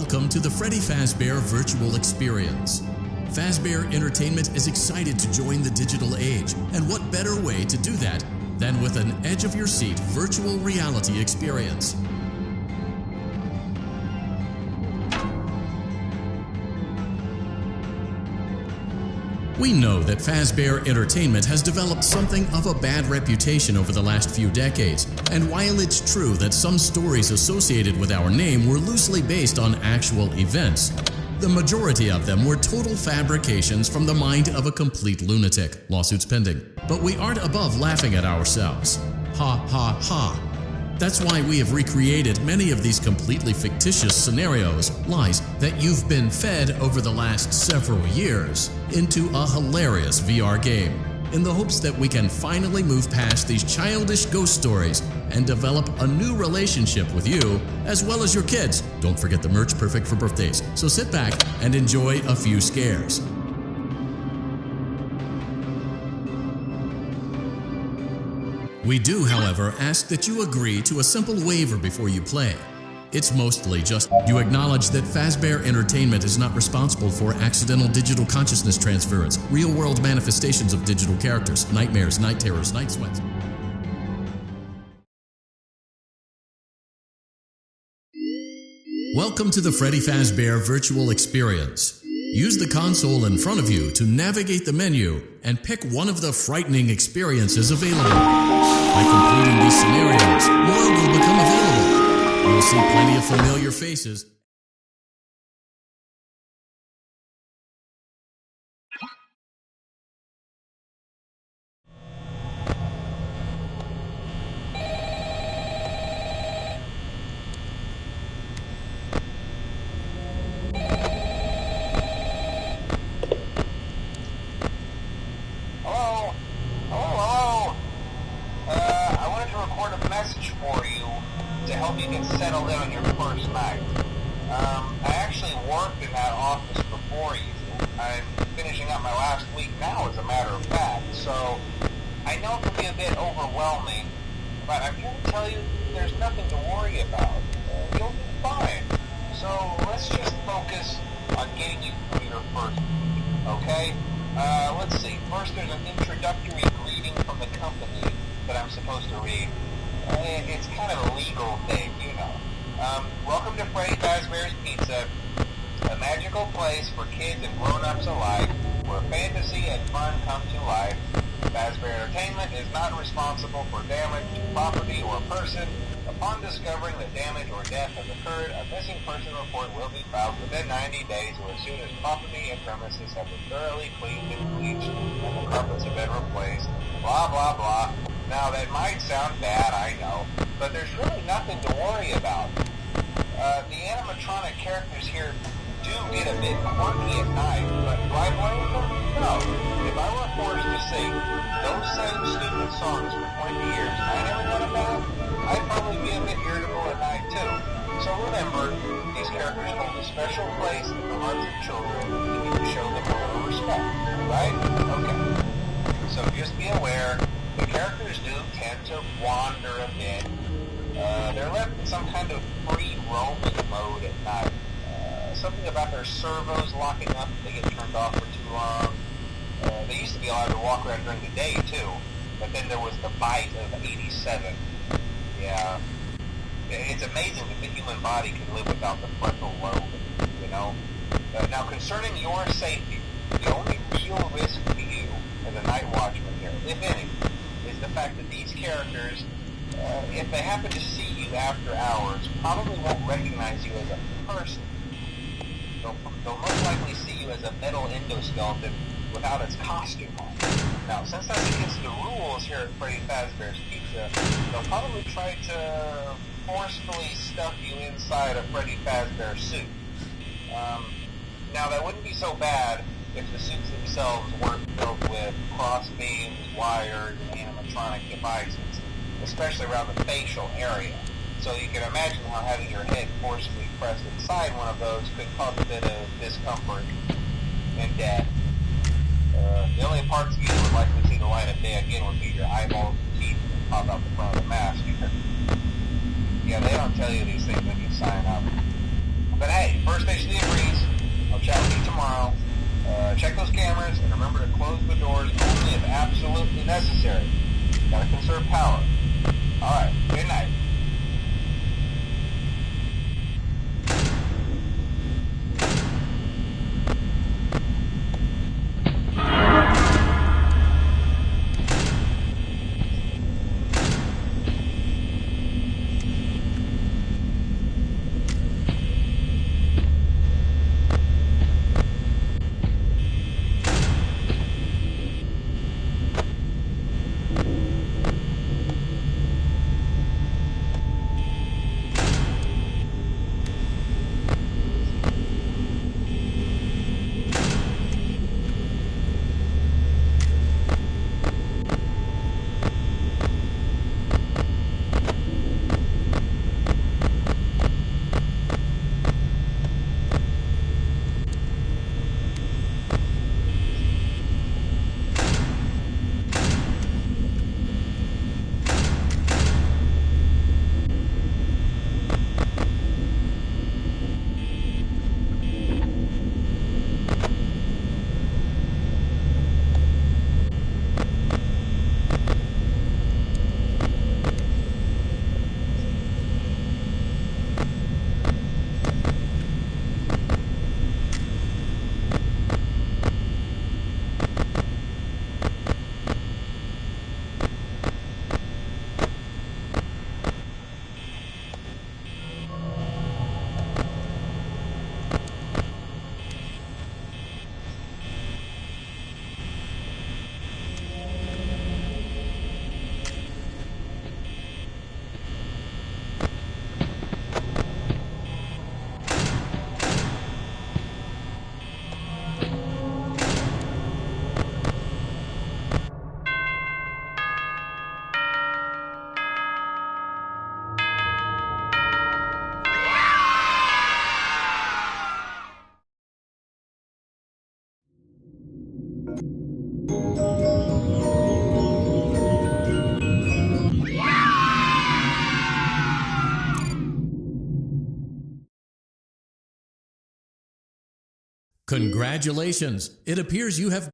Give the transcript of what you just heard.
Welcome to the Freddy Fazbear Virtual Experience. Fazbear Entertainment is excited to join the digital age, and what better way to do that than with an edge-of-your-seat virtual reality experience. We know that Fazbear Entertainment has developed something of a bad reputation over the last few decades, and while it's true that some stories associated with our name were loosely based on actual events, the majority of them were total fabrications from the mind of a complete lunatic, lawsuits pending. But we aren't above laughing at ourselves. Ha ha ha. That's why we have recreated many of these completely fictitious scenarios, lies that you've been fed over the last several years, into a hilarious VR game, in the hopes that we can finally move past these childish ghost stories and develop a new relationship with you, as well as your kids. Don't forget the merch, perfect for birthdays. So sit back and enjoy a few scares. We do, however, ask that you agree to a simple waiver before you play. It's mostly just you acknowledge that Fazbear Entertainment is not responsible for accidental digital consciousness transference, real-world manifestations of digital characters, nightmares, night terrors, night sweats. Welcome to the Freddy Fazbear Virtual Experience. Use the console in front of you to navigate the menu and pick one of the frightening experiences available. By completing these scenarios, more will become available. You'll see plenty of familiar faces. Settled in on your first night. I actually worked in that office before you. I'm finishing up my last week now, as a matter of fact, so I know it can be a bit overwhelming, but I'm here to tell you there's nothing to worry about. You'll be fine. So let's just focus on getting you through your first week, okay? Let's see. First, there's an introductory greeting from the company that I'm supposed to read. It's kind of a legal thing, you know. Welcome to Freddy Fazbear's Pizza, a magical place for kids and grown-ups alike, where fantasy and fun come to life. Fazbear Entertainment is not responsible for damage to property or person. Upon discovering that damage or death has occurred, a missing person report will be filed within 90 days or as soon as property and premises have been thoroughly cleaned and bleached and the carpets have been replaced. Blah, blah, blah. Now, that might sound bad, I know, but there's really nothing to worry about. The animatronic characters here do get a bit quirky at night, but do I blame them? No. If I were forced to sing those same stupid songs for 20 years and I never got a bath, I'd probably be a bit irritable at night, too. So remember, these characters hold a special place in the hearts of children, and you need to show them a little respect, right? Okay. So just be aware, the characters do tend to wander a bit. They're left in some kind of free roaming mode at night. Something about their servos locking up if they get turned off for too long. They used to be allowed to walk around during the day, too. But then there was the bite of 87. Yeah. It's amazing that the human body can live without the frontal lobe, you know? Now, concerning your safety, the only real risk to you as a night watchman here, if any, is the fact that these characters, if they happen to see you after hours, probably won't recognize you as a person. They'll most likely see you as a metal endoskeleton without its costume on. Now, since that's against the rules here at Freddy Fazbear's Pizza, they'll probably try to forcefully stuff you inside a Freddy Fazbear suit. Now, that wouldn't be so bad if the suits themselves weren't filled with cross beams, wires, and animatronic devices, especially around the facial area. So you can imagine how having your head forcefully pressed inside one of those could cause a bit of discomfort and death. The only parts of you that would likely see the light of day again would be your eyeballs and teeth that pop out the front of the mask. Yeah, they don't tell you these things when you sign up. But hey, First Station agrees. I'll chat with you tomorrow. Check those cameras and remember to close the doors only if absolutely necessary. Gotta conserve power. Alright, good night. Congratulations! It appears you have